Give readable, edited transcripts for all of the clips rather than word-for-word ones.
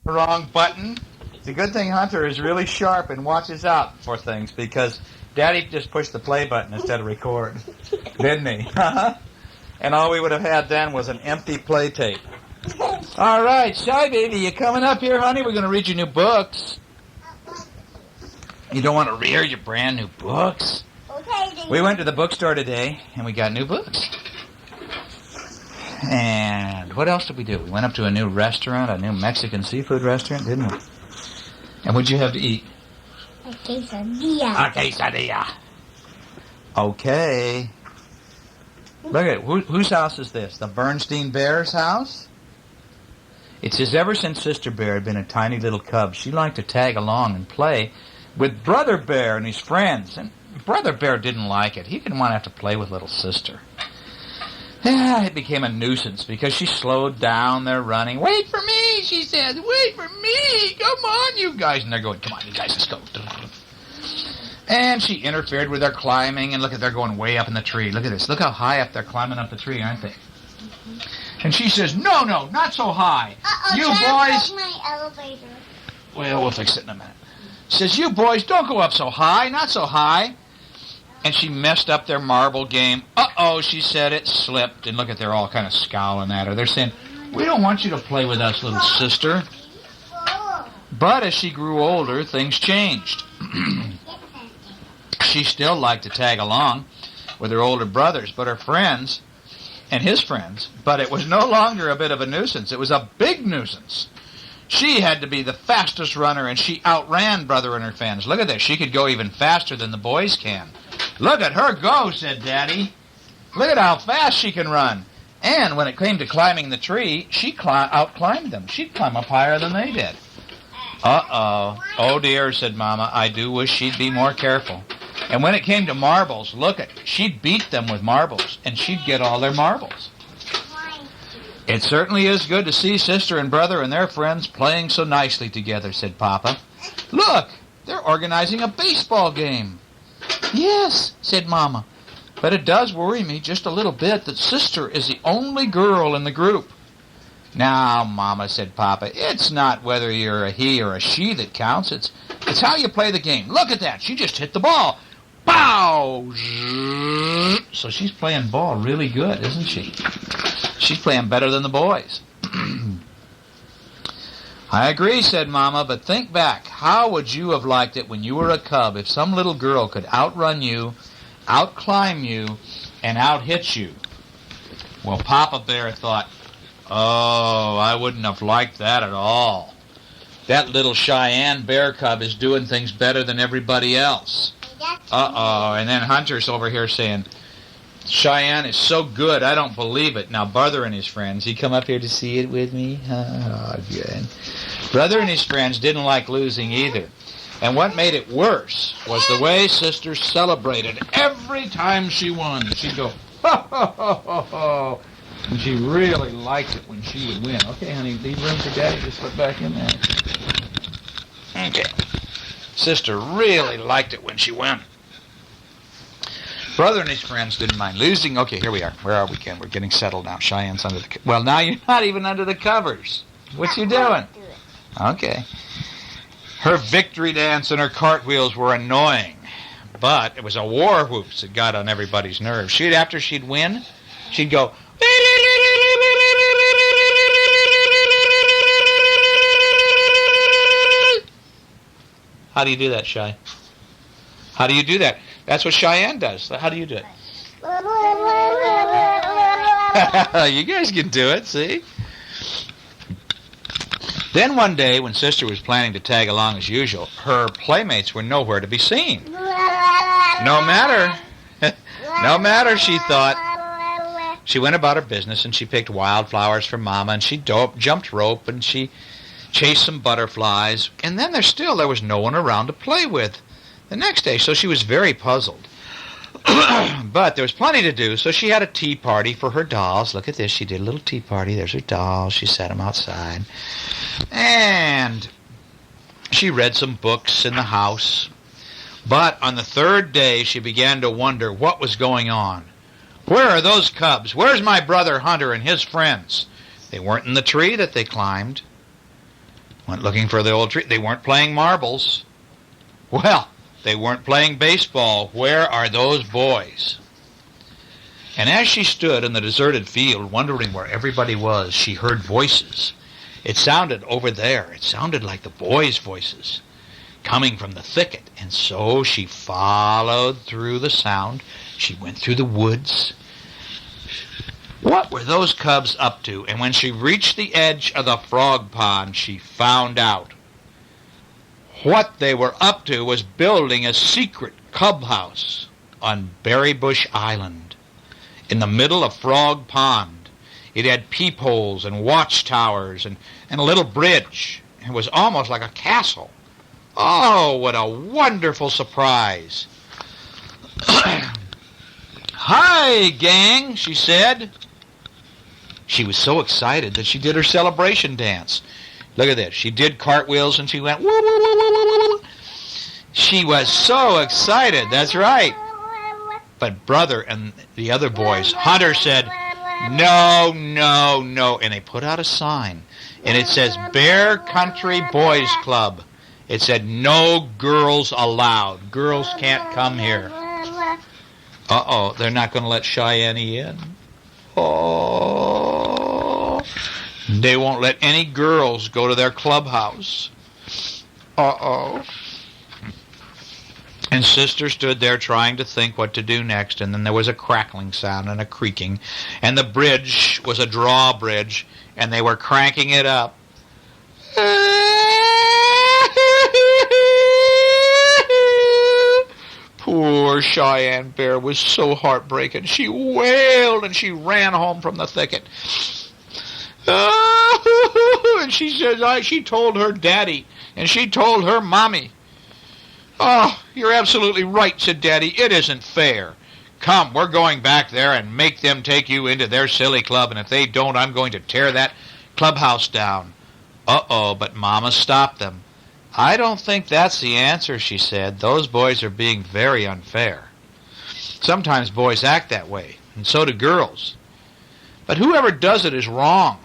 Wrong button. It's a good thing Hunter is really sharp and watches out for things because Daddy just pushed the play button instead of record, didn't he? And all we would have had then was an empty play tape. All right, Shy Baby, you coming up here, honey? We're going to read your new books. You don't want to read your brand new books? Okay. We went to the bookstore today, and we got new books. And what else did we do? We went up to a new restaurant, a new Mexican seafood restaurant, didn't we? And what'd you have to eat? A quesadilla. A quesadilla. Okay. Look at whose house is this? The Berenstain Bear's house? It says ever since Sister Bear had been a tiny little cub, she liked to tag along and play with Brother Bear and his friends. And Brother Bear didn't like it. He didn't want to have to play with little sister. It became a nuisance because she slowed down their running. Wait for me, she said. Wait for me. Come on, you guys. And they're going, come on, you guys, let's go. And she interfered with their climbing. And look at, they're going way up in the tree. Look at this. Look how high up they're climbing up the tree, aren't they? And she says, no, not so high. You boys. My elevator. Well, we'll fix it in a minute. She says, you boys, don't go up so high. Not so high. And she messed up their marble game. Uh-oh, she said, it slipped. And look at, they're all kind of scowling at her. They're saying, we don't want you to play with us, little sister. But as she grew older, things changed. She still liked to tag along with her older brothers, but her friends, and his friends, but it was no longer a bit of a nuisance. It was a big nuisance. She had to be the fastest runner, and she outran Brother and her friends. Look at this. She could go even faster than the boys can. Look at her go, said Daddy. Look at how fast she can run. And when it came to climbing the tree, she outclimbed them. She'd climb up higher than they did. Uh-oh. Oh, dear, said Mama. I do wish she'd be more careful. And when it came to marbles, look at, she'd beat them with marbles, and she'd get all their marbles. It certainly is good to see Sister and Brother and their friends playing so nicely together, said Papa. Look, they're organizing a baseball game. Yes, said Mama, but it does worry me just a little bit that Sister is the only girl in the group. Now, Mama, said Papa, it's not whether you're a he or a she that counts. It's how you play the game. Look at that. She just hit the ball. Pow! So she's playing ball really good, isn't she? She's playing better than the boys. I agree, said Mama, but think back. How would you have liked it when you were a cub if some little girl could outrun you, outclimb you, and outhit you? Well, Papa Bear thought, oh, I wouldn't have liked that at all. That little Cheyenne bear cub is doing things better than everybody else. Uh-oh. And then Hunter's over here saying, Cheyenne is so good, I don't believe it. Now, Brother and his friends, he come up here to see it with me? Oh, good. Brother and his friends didn't like losing either. And what made it worse was the way Sister celebrated every time she won. She'd go, ho, ho, ho, ho, ho. And she really liked it when she would win. Okay, honey, leave room for Daddy to slip back in there. Okay. Sister really liked it when she won. Brother and his friends didn't mind losing. Okay, here we are. Where are we, Ken? We're getting settled now. Cheyenne's under the... Well, now you're not even under the covers. What you doing? Okay. Her victory dance and her cartwheels were annoying. But it was a war whoops that got on everybody's nerves. After she'd win, she'd go... How do you do that, Shy? How do you do that? That's what Cheyenne does. How do you do it? You guys can do it, see? Then one day, when Sister was planning to tag along as usual, her playmates were nowhere to be seen. No matter, she thought. She went about her business, and she picked wildflowers for Mama, and she jumped rope, and she chased some butterflies, and then there was no one around to play with the next day, so she was very puzzled. But there was plenty to do, so she had a tea party for her dolls. Look at this, she did a little tea party. There's her dolls. She set them outside. And she read some books in the house. But on the third day, she began to wonder what was going on. Where are those cubs? Where's my brother Hunter and his friends? They weren't in the tree that they climbed. Went looking for the old tree. They weren't playing marbles. Well, they weren't playing baseball. Where are those boys? And as she stood in the deserted field, wondering where everybody was, she heard voices. It sounded over there. It sounded like the boys' voices coming from the thicket. And so she followed through the sound. She went through the woods. What were those cubs up to? And when she reached the edge of the frog pond, she found out. What they were up to was building a secret clubhouse on Berrybush Island in the middle of Frog Pond. It had peepholes and watchtowers and a little bridge. It was almost like a castle. Oh, what a wonderful surprise. Hi, gang, she said. She was so excited that she did her celebration dance. Look at this. She did cartwheels and she went woo, woo, woo, woo, woo, woo. She was so excited. That's right. But Brother and the other boys, Hunter said, no, no, no. And they put out a sign. And it says, Bear Country Boys Club. It said, no girls allowed. Girls can't come here. Uh-oh, they're not going to let Cheyenne in. Oh, they won't let any girls go to their clubhouse. Uh-oh. And Sister stood there trying to think what to do next, and then there was a crackling sound and a creaking, and the bridge was a drawbridge, and they were cranking it up. Poor Cheyenne Bear was so heartbroken. She wailed and she ran home from the thicket. And she says, she told her daddy, and she told her mommy. Oh, you're absolutely right, said Daddy. It isn't fair. Come, we're going back there and make them take you into their silly club, and if they don't, I'm going to tear that clubhouse down. Uh-oh, but Mama stopped them. I don't think that's the answer, she said. Those boys are being very unfair. Sometimes boys act that way, and so do girls. But whoever does it is wrong.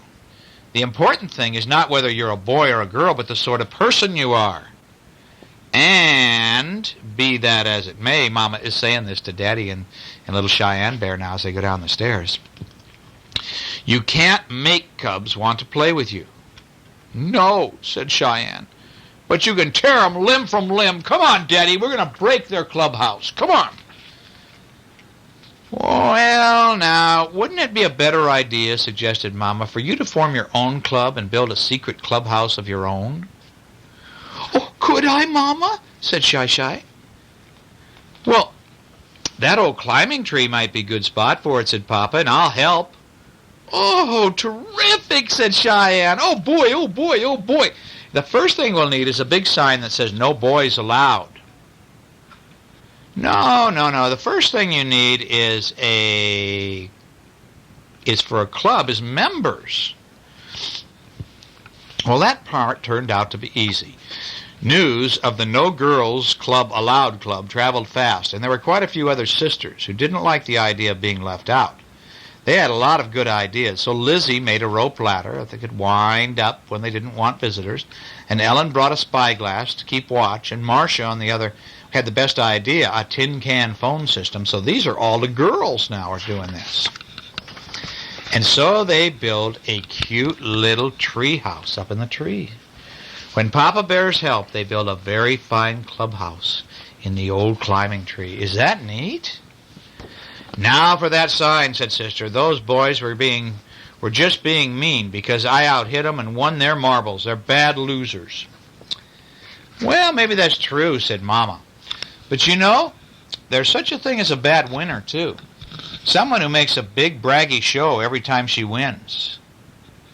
The important thing is not whether you're a boy or a girl, but the sort of person you are. And, be that as it may, Mama is saying this to Daddy and little Cheyenne Bear now as they go down the stairs. You can't make cubs want to play with you. No, said Cheyenne. But you can tear them limb from limb. Come on, Daddy, we're going to break their clubhouse. Come on. Well, now, wouldn't it be a better idea, suggested Mama, for you to form your own club and build a secret clubhouse of your own? Oh, could I, Mama? Said Shy. Well, that old climbing tree might be a good spot for it, said Papa, and I'll help. Oh, terrific, said Cheyenne. Oh, boy, oh, boy, oh, boy. The first thing we'll need is a big sign that says no boys allowed. No. The first thing you need is for a club is members. Well, that part turned out to be easy. News of the No Girls Club Allowed Club traveled fast, and there were quite a few other sisters who didn't like the idea of being left out. They had a lot of good ideas, so Lizzie made a rope ladder that they could wind up when they didn't want visitors, and Ellen brought a spyglass to keep watch, and Marcia, on the other, had the best idea, a tin can phone system. So these are all the girls now are doing this. And so they build a cute little tree house up in the tree. When Papa Bear's help, they build a very fine clubhouse in the old climbing tree. Is that neat? Now for that sign, said Sister. Those boys were just being mean because I out-hit them and won their marbles. They're bad losers. Well, maybe that's true, said Mama. But you know, there's such a thing as a bad winner, too. Someone who makes a big braggy show every time she wins.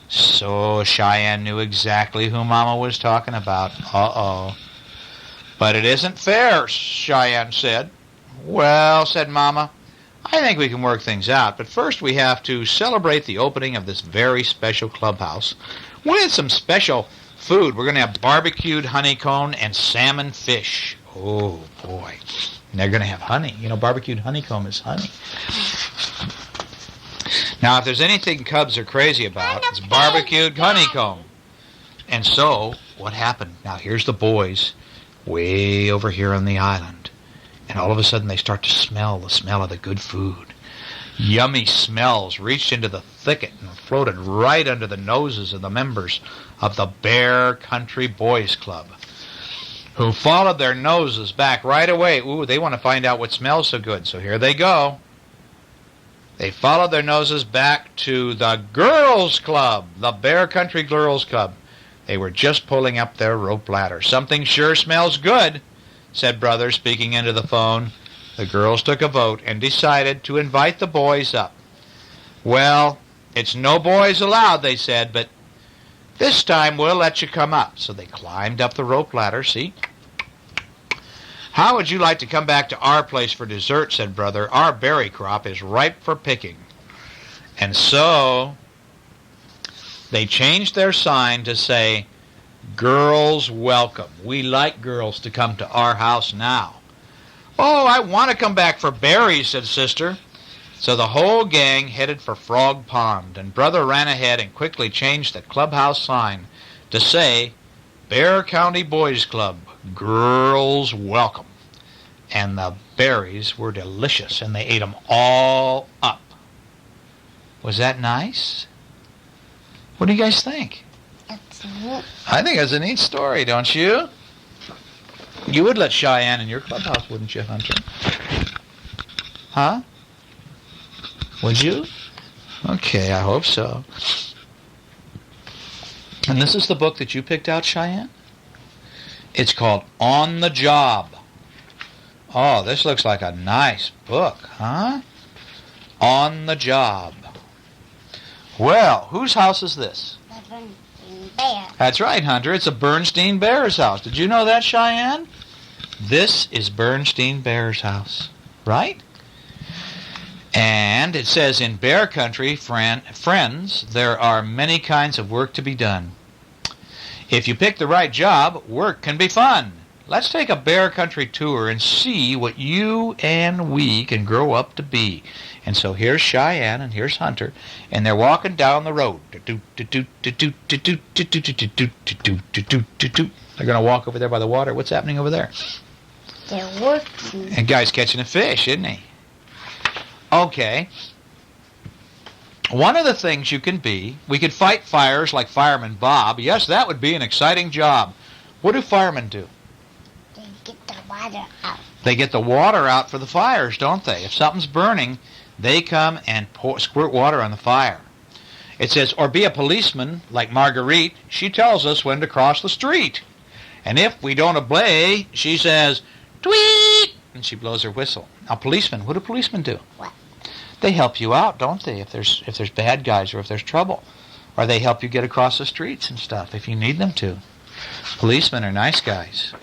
So Cheyenne knew exactly who Mama was talking about. Uh-oh. But it isn't fair, Cheyenne said. Well, said Mama, I think we can work things out, but first we have to celebrate the opening of this very special clubhouse with some special food. We're going to have barbecued honeycomb and salmon fish. Oh, boy. And they're going to have honey. You know, barbecued honeycomb is honey. Now, if there's anything cubs are crazy about, it's barbecued honeycomb. And so what happened. Now, here's the boys way over here on the island. And all of a sudden, they start to smell the smell of the good food. Yummy smells reached into the thicket and floated right under the noses of the members of the Bear Country Boys Club, who followed their noses back right away. Ooh, they want to find out what smells so good. So here they go. They followed their noses back to the Girls Club, the Bear Country Girls Club. They were just pulling up their rope ladder. "Something sure smells good," said Brother, speaking into the phone. The girls took a vote and decided to invite the boys up. "Well, it's no boys allowed," they said, "but this time we'll let you come up." So they climbed up the rope ladder, see? "How would you like to come back to our place for dessert?" said Brother. "Our berry crop is ripe for picking." And so they changed their sign to say, "Girls welcome. We like girls to come to our house now." "Oh, I want to come back for berries," said Sister. So the whole gang headed for Frog Pond, and Brother ran ahead and quickly changed the clubhouse sign to say, "Bear County Boys Club, girls welcome." And the berries were delicious, and they ate them all up. Was that nice? What do you guys think? That's neat. I think it's a neat story, don't you? You would let Cheyenne in your clubhouse, wouldn't you, Hunter? Huh? Would you? Okay, I hope so. And this is the book that you picked out, Cheyenne? It's called On the Job. Oh, this looks like a nice book, huh? On the Job. Well, whose house is this? The Berenstain Bear. That's right, Hunter. It's a Berenstain Bear's house. Did you know that, Cheyenne? This is Berenstain Bear's house, right? And it says, "In Bear Country, friends, there are many kinds of work to be done. If you pick the right job, work can be fun. Let's take a Bear Country tour and see what you and we can grow up to be." And so here's Cheyenne and here's Hunter, and they're walking down the road. They're going to walk over there by the water. What's happening over there? They're working. And guy's catching a fish, isn't he? Okay. One of the things you can be, we could fight fires like Fireman Bob. Yes, that would be an exciting job. What do firemen do? They get the water out. They get the water out for the fires, don't they? If something's burning, they come and squirt water on the fire. It says, or be a policeman like Marguerite. She tells us when to cross the street. And if we don't obey, she says, "Tweet!" and she blows her whistle. Now, policemen, what do policemen do? What? They help you out, don't they, if there's bad guys or if there's trouble. Or they help you get across the streets and stuff if you need them to. Policemen are nice guys.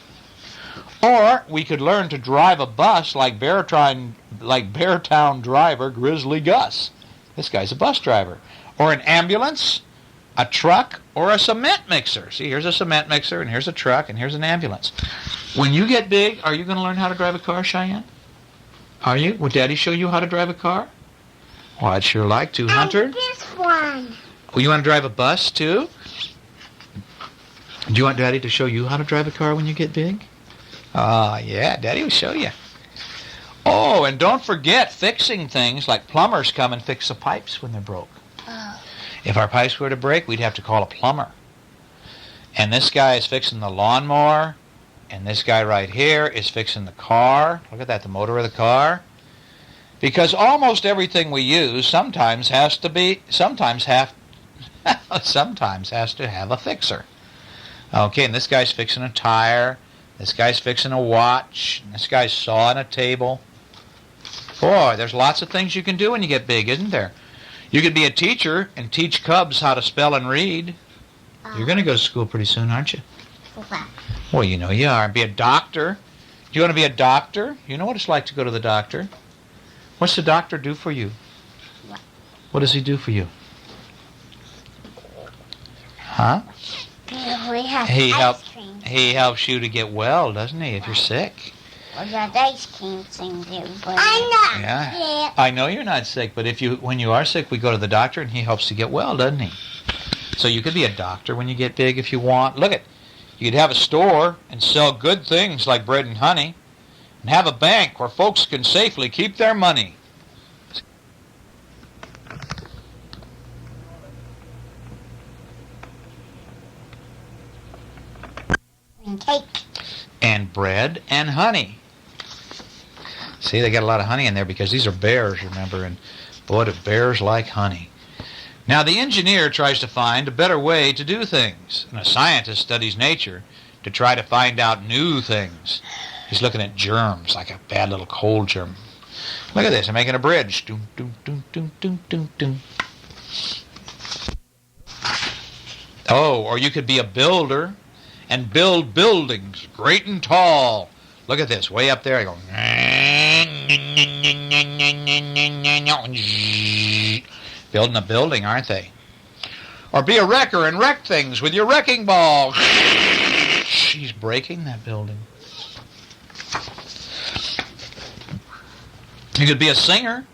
Or we could learn to drive a bus like Beartown driver Grizzly Gus. This guy's a bus driver. Or an ambulance, a truck, or a cement mixer. See, here's a cement mixer, and here's a truck, and here's an ambulance. When you get big, are you going to learn how to drive a car, Cheyenne? Are you? Will Daddy show you how to drive a car? Well, I'd sure like to. Hunter? And this one. Oh, you want to drive a bus, too? Do you want Daddy to show you how to drive a car when you get big? Yeah, Daddy will show you. Oh, and don't forget fixing things like plumbers come and fix the pipes when they're broke. Oh. If our pipes were to break, we'd have to call a plumber. And this guy is fixing the lawnmower, and this guy right here is fixing the car. Look at that, the motor of the car. Because almost everything we use sometimes has to have a fixer. Okay, and this guy's fixing a tire. This guy's fixing a watch. And this guy's sawing a table. Boy, there's lots of things you can do when you get big, isn't there? You could be a teacher and teach cubs how to spell and read. You're going to go to school pretty soon, aren't you? What? Well, you know you are. Be a doctor. Do you want to be a doctor? You know what it's like to go to the doctor. What's the doctor do for you? What? What does he do for you? Huh? We have He ice cream. He helps you to get well, doesn't he, if you're sick? Well, that ice cream thing too, but I'm not Yeah. sick. I know you're not sick, but when you are sick, we go to the doctor and he helps you get well, doesn't he? So you could be a doctor when you get big if you want. Look at, You could have a store and sell good things like bread and honey, and have a bank where folks can safely keep their money. And cake. And bread and honey. See, they got a lot of honey in there because these are bears, remember, and boy, do bears like honey. Now, the engineer tries to find a better way to do things, and a scientist studies nature to try to find out new things. He's looking at germs, like a bad little cold germ. Look at this, I'm making a bridge. Doom, doom, doom, doom, doom, doom, doom. Oh, or you could be a builder and build buildings great and tall. Look at this, way up there, I go. Building a building, aren't they? Or be a wrecker and wreck things with your wrecking ball. She's breaking that building. You could be a singer.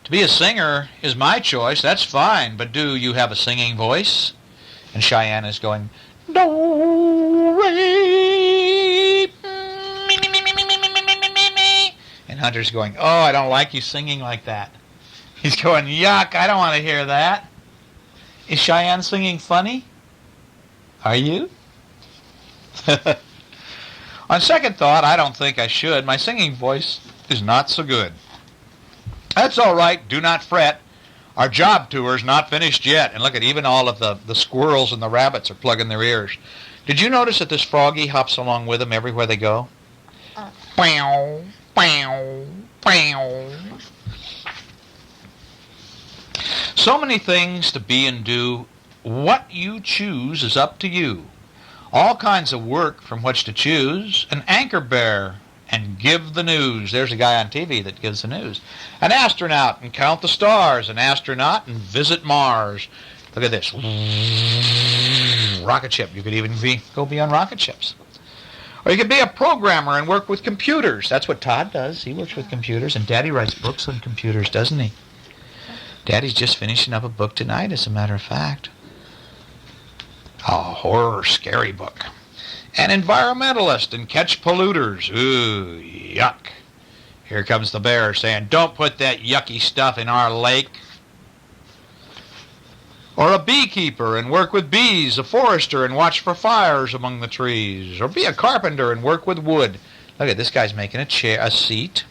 To be a singer is my choice, that's fine, but do you have a singing voice? And Cheyenne is going, do, re, mi, mi, mi, mi, mi, mi, mi, mi, mi, mi. And Hunter's going, oh, I don't like you singing like that. He's going, yuck, I don't want to hear that. Is Cheyenne singing funny? Are you? On second thought, I don't think I should. My singing voice is not so good. That's all right, do not fret. Our job tour's not finished yet. And look at, even all of the squirrels and the rabbits are plugging their ears. Did you notice that this froggy hops along with them everywhere they go? Pow, pow, pow. So many things to be and do. What you choose is up to you. All kinds of work from which to choose. An anchor bearer and give the news. There's a guy on TV that gives the news. An astronaut and count the stars. An astronaut and visit Mars. Look at this. Rocket ship. You could even go be on rocket ships. Or you could be a programmer and work with computers. That's what Todd does. He works with computers. And Daddy writes books on computers, doesn't he? Daddy's just finishing up a book tonight, as a matter of fact. A horror, scary book. An environmentalist and catch polluters. Ooh, yuck. Here comes the bear saying, don't put that yucky stuff in our lake. Or a beekeeper and work with bees, a forester and watch for fires among the trees. Or be a carpenter and work with wood. Look at this guy's making a chair, a seat.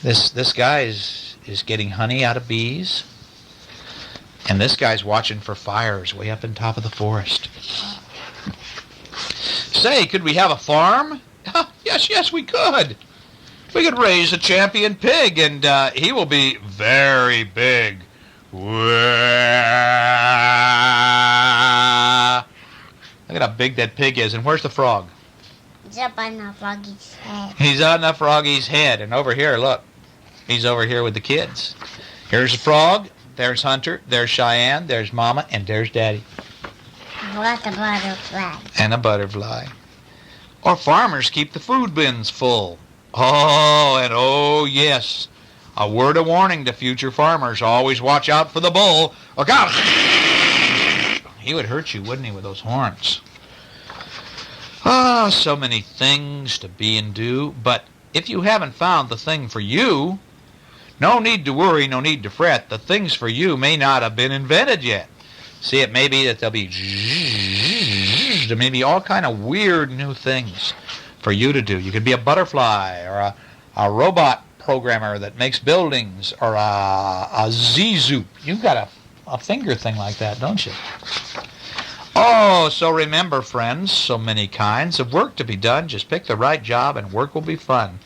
This guy is getting honey out of bees. And this guy's watching for fires way up on top of the forest. Say, could we have a farm? Yes, we could. We could raise a champion pig, and he will be very big. Look at how big that pig is. And where's the frog? He's up on the froggy's head. He's on the froggy's head. And over here, look. He's over here with the kids. Here's the frog. There's Hunter. There's Cheyenne. There's Mama. And there's Daddy. What a butterfly. And a butterfly. Or farmers keep the food bins full. Oh, and oh, yes. A word of warning to future farmers. Always watch out for the bull. Look out. He would hurt you, wouldn't he, with those horns? Ah, so many things to be and do. But if you haven't found the thing for you, no need to worry, no need to fret. The things for you may not have been invented yet. See, it may be that there'll be maybe all kind of weird new things for you to do. You could be a butterfly or a robot programmer that makes buildings, or a Z-zoop. You've got a finger thing like that, don't you? Oh, so remember, friends, so many kinds of work to be done. Just pick the right job and work will be fun.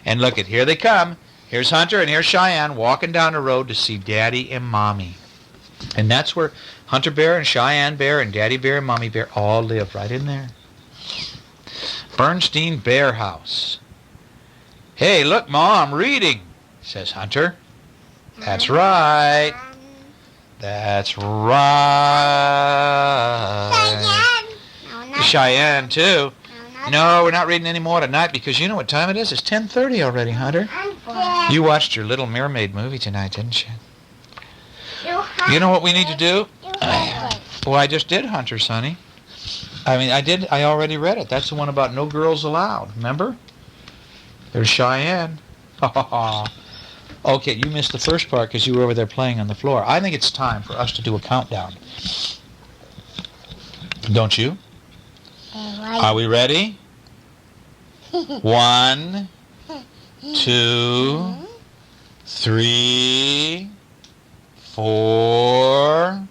And look at, here they come. Here's Hunter and here's Cheyenne walking down the road to see Daddy and Mommy. And that's where Hunter Bear and Cheyenne Bear and Daddy Bear and Mommy Bear all live, right in there. Berenstain Bear House. Hey, look, Ma, I'm reading, says Hunter. That's right. That's right. Cheyenne. Cheyenne, too. No, we're not reading any more tonight because you know what time it is? It's 10:30 already, Hunter. You watched your Little Mermaid movie tonight, didn't you? You know what we need to do? Well, I just did, Hunter, sonny. I mean, I already read it. That's the one about no girls allowed. Remember? There's Cheyenne. Okay, you missed the first part because you were over there playing on the floor. I think it's time for us to do a countdown. Don't you? Are we ready? 1, 2, 3, 4,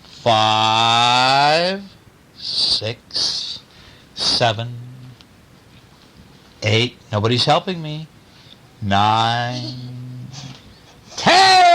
5, 6, 7, 8. Nobody's helping me. 9, 10.